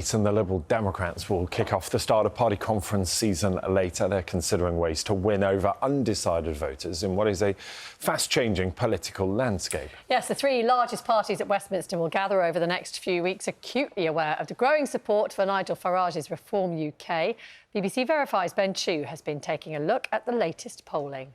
And the Liberal Democrats will kick off the start of party conference season later. They're considering ways to win over undecided voters in what is a fast-changing political landscape. Yes, the three largest parties at Westminster will gather over the next few weeks, acutely aware of the growing support for Nigel Farage's Reform UK. BBC Verify's Ben Chu has been taking a look at the latest polling.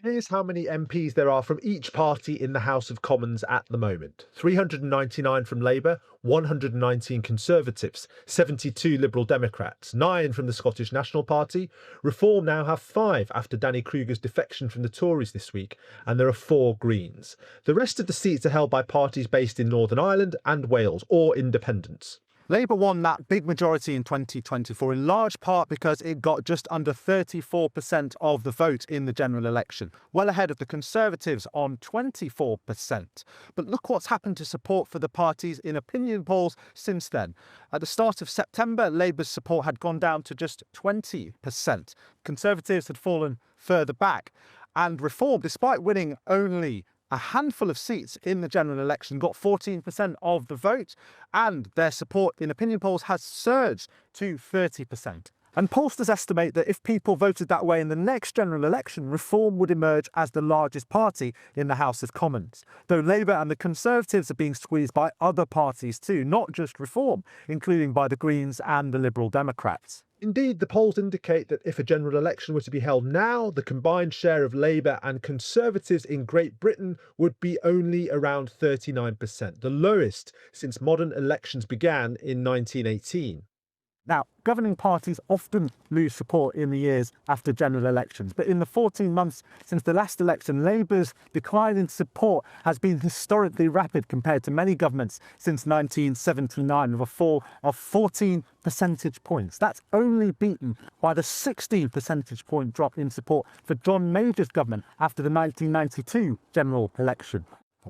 Here's how many MPs there are from each party in the House of Commons at the moment. 399 from Labour, 119 Conservatives, 72 Liberal Democrats, 9 from the Scottish National Party. Reform now have 5 after Danny Kruger's defection from the Tories this week, and there are 4 Greens. The rest of the seats are held by parties based in Northern Ireland and Wales, or independents. Labour won that big majority in 2024 in large part because it got just under 34% of the vote in the general election, well ahead of the Conservatives on 24%. But look what's happened to support for the parties in opinion polls since then. At the start of September, Labour's support had gone down to just 20%. Conservatives had fallen further back. And Reform, despite winning only a handful of seats in the general election, got 14% of the vote, and their support in opinion polls has surged to 30%. And pollsters estimate that if people voted that way in the next general election, Reform would emerge as the largest party in the House of Commons. Though Labour and the Conservatives are being squeezed by other parties too, not just Reform, including by the Greens and the Liberal Democrats. Indeed, the polls indicate that if a general election were to be held now, the combined share of Labour and Conservatives in Great Britain would be only around 39%, the lowest since modern elections began in 1918. Now, governing parties often lose support in the years after general elections, but in the 14 months since the last election, Labour's decline in support has been historically rapid compared to many governments since 1979, with a fall of 14 percentage points. That's only beaten by the 16 percentage point drop in support for John Major's government after the 1992 general election.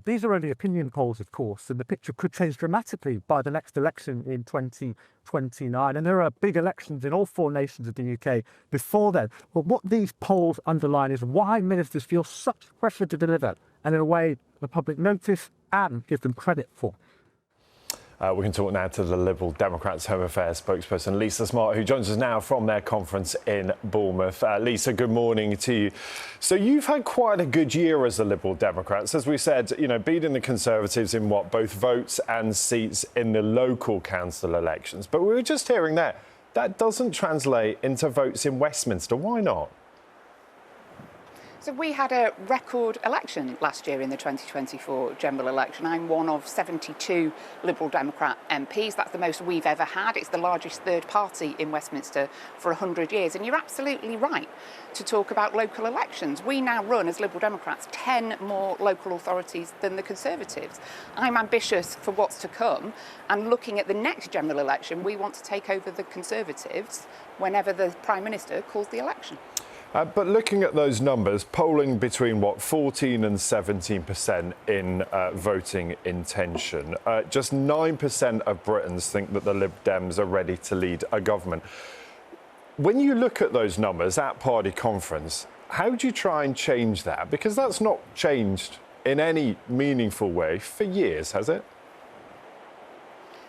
These are only opinion polls, of course, and the picture could change dramatically by the next election in 2029. And there are big elections in all 4 nations of the UK before then. But what these polls underline is why ministers feel such pressure to deliver, and in a way the public notice and give them credit for. We can talk now to the Liberal Democrats Home Affairs spokesperson Lisa Smart, who joins us now from their conference in Bournemouth. Lisa, good morning to you. So you've had quite a good year as the Liberal Democrats, as we said, beating the Conservatives in both votes and seats in the local council elections. But we were just hearing that doesn't translate into votes in Westminster. Why not? So we had a record election last year in the 2024 general election. I'm one of 72 Liberal Democrat MPs. That's the most we've ever had. It's the largest third party in Westminster for 100 years. And you're absolutely right to talk about local elections. We now run, as Liberal Democrats, 10 more local authorities than the Conservatives. I'm ambitious for what's to come. And looking at the next general election, we want to take over the Conservatives whenever the Prime Minister calls the election. But looking at those numbers, polling between 14 and 17% in voting intention, just 9% of Britons think that the Lib Dems are ready to lead a government. When you look at those numbers at party conference, how do you try and change that? Because that's not changed in any meaningful way for years, has it?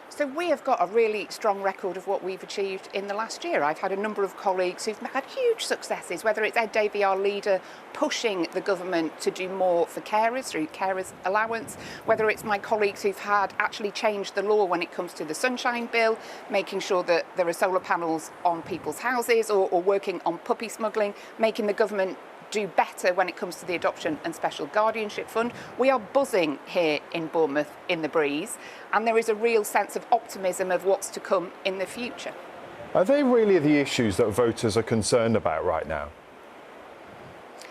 So we have got a really strong record of what we've achieved in the last year. I've had a number of colleagues who've had huge successes, whether it's Ed Davey, our leader, pushing the government to do more for carers through carers allowance, whether it's my colleagues who've had actually changed the law when it comes to the Sunshine Bill, making sure that there are solar panels on people's houses, or working on puppy smuggling, making the government do better when it comes to the Adoption and Special Guardianship Fund. We are buzzing here in Bournemouth in the breeze, and there is a real sense of optimism of what's to come in the future. Are they really the issues that voters are concerned about right now?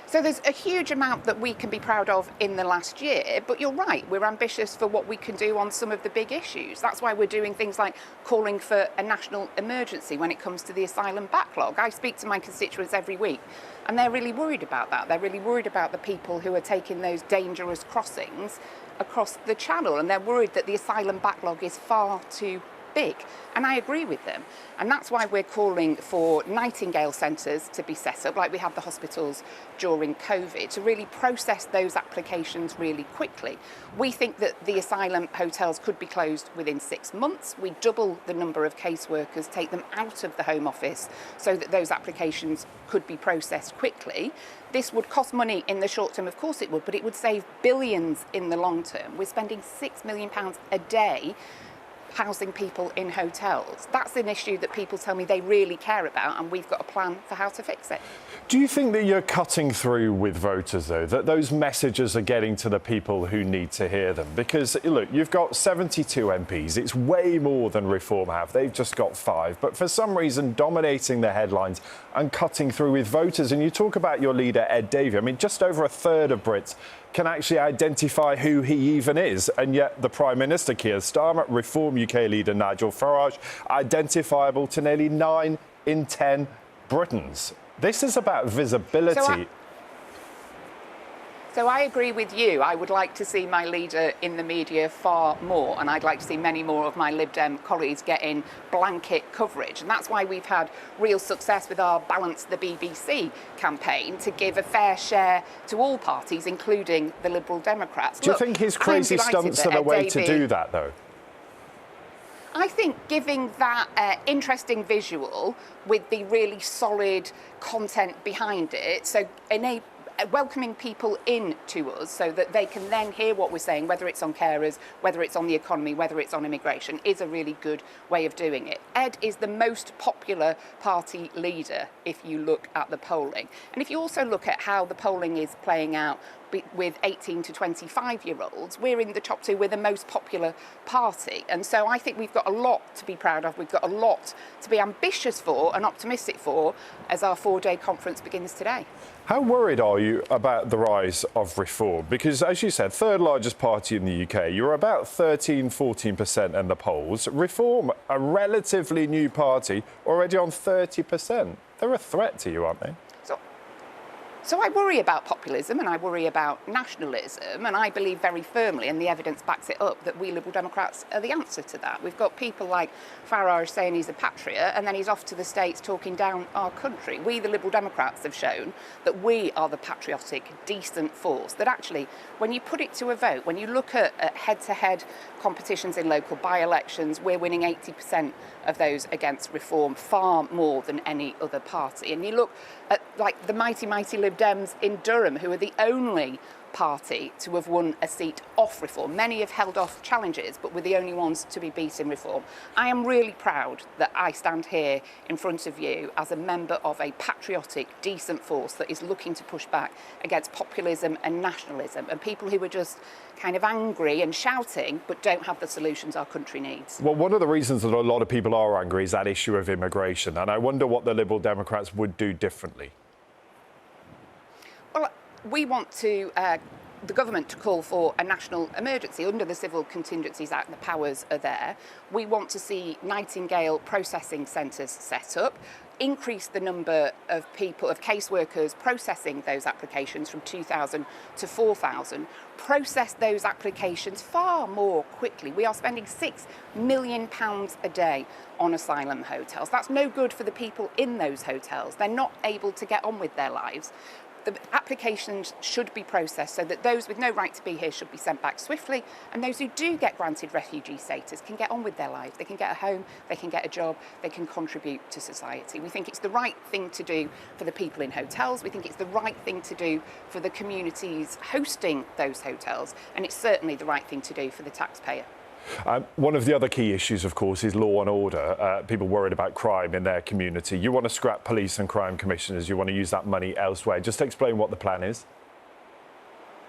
So there's a huge amount that we can be proud of in the last year, but you're right, we're ambitious for what we can do on some of the big issues. That's why we're doing things like calling for a national emergency when it comes to the asylum backlog. I speak to my constituents every week, and they're really worried about that. They're really worried about the people who are taking those dangerous crossings across the channel, and they're worried that the asylum backlog is far too big. And I agree with them. And that's why we're calling for Nightingale centres to be set up, like we have the hospitals during COVID, to really process those applications really quickly. We think that the asylum hotels could be closed within 6 months. We double the number of caseworkers, take them out of the Home Office so that those applications could be processed quickly. This would cost money in the short term, of course it would, but it would save billions in the long term. We're spending £6 million a day housing people in hotels. That's an issue that people tell me they really care about, and we've got a plan for how to fix it. Do you think that you're cutting through with voters, though, that those messages are getting to the people who need to hear them? Because, look, you've got 72 MPs. It's way more than Reform have. They've just got 5. But for some reason, dominating the headlines and cutting through with voters. And you talk about your leader, Ed Davey. I mean, just over a third of Brits can actually identify who he even is. And yet the Prime Minister, Keir Starmer, Reform UK leader Nigel Farage, identifiable to nearly 9 in 10 Britons. This is about visibility. So I agree with you. I would like to see my leader in the media far more, and I'd like to see many more of my Lib Dem colleagues getting blanket coverage. And that's why we've had real success with our Balance the BBC campaign to give a fair share to all parties, including the Liberal Democrats. Do you think his crazy stunts are the way to do that, though? I think giving that interesting visual with the really solid content behind it, so welcoming people in to us so that they can then hear what we're saying, whether it's on carers, whether it's on the economy, whether it's on immigration, is a really good way of doing it. Ed is the most popular party leader if you look at the polling. And if you also look at how the polling is playing out with 18 to 25-year-olds, we're in the top 2. We're the most popular party. And so I think we've got a lot to be proud of. We've got a lot to be ambitious for and optimistic for as our 4-day conference begins today. How worried are you about the rise of Reform? Because, as you said, third largest party in the UK, you're about 13-14% in the polls. Reform, a relatively new party, already on 30%. They're a threat to you, aren't they? So I worry about populism and I worry about nationalism, and I believe very firmly, and the evidence backs it up, that we Liberal Democrats are the answer to that. We've got people like Farage saying he's a patriot, and then he's off to the States talking down our country. We, the Liberal Democrats, have shown that we are the patriotic, decent force, that actually, when you put it to a vote, when you look at head-to-head competitions in local by-elections, we're winning 80% of those against Reform, far more than any other party. And you look at, like, the mighty Lib Dems in Durham, who are the only party to have won a seat off Reform. Many have held off challenges, but we're the only ones to be beat in Reform. I am really proud that I stand here in front of you as a member of a patriotic, decent force that is looking to push back against populism and nationalism, and people who are just kind of angry and shouting but don't have the solutions our country needs. Well, one of the reasons that a lot of people are angry is that issue of immigration, and I wonder what the Liberal Democrats would do differently. Well, we want the government to call for a national emergency under the Civil Contingencies Act. The powers are there. We want to see Nightingale processing centres set up, increase the number of caseworkers processing those applications from 2,000 to 4,000, process those applications far more quickly. We are spending £6 million a day on asylum hotels. That's no good for the people in those hotels. They're not able to get on with their lives. The applications should be processed so that those with no right to be here should be sent back swiftly, and those who do get granted refugee status can get on with their lives. They can get a home, they can get a job, they can contribute to society. We think it's the right thing to do for the people in hotels. We think it's the right thing to do for the communities hosting those hotels, and it's certainly the right thing to do for the taxpayer. One of the other key issues, of course, is law and order. People worried about crime in their community. You want to scrap police and crime commissioners. You want to use that money elsewhere. Just explain what the plan is.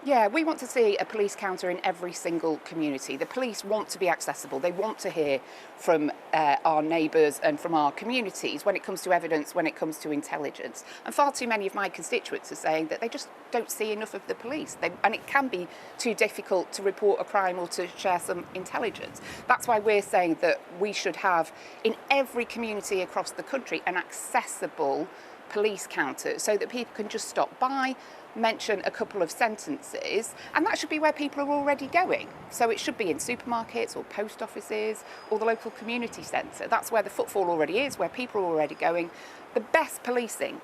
Yeah, we want to see a police counter in every single community. The police want to be accessible. They want to hear from our neighbours and from our communities when it comes to evidence, when it comes to intelligence. And far too many of my constituents are saying that they just don't see enough of the police. And it can be too difficult to report a crime or to share some intelligence. That's why we're saying that we should have, in every community across the country, an accessible police counters so that people can just stop by, mention a couple of sentences, and that should be where people are already going. So it should be in supermarkets or post offices or the local community centre. That's where the footfall already is, where people are already going. The best policing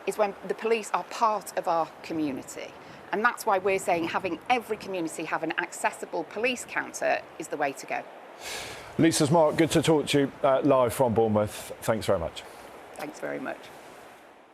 is when the police are part of our community. And that's why we're saying having every community have an accessible police counter is the way to go. Lisa Smart, good to talk to you live from Bournemouth. Thanks very much. Thanks very much.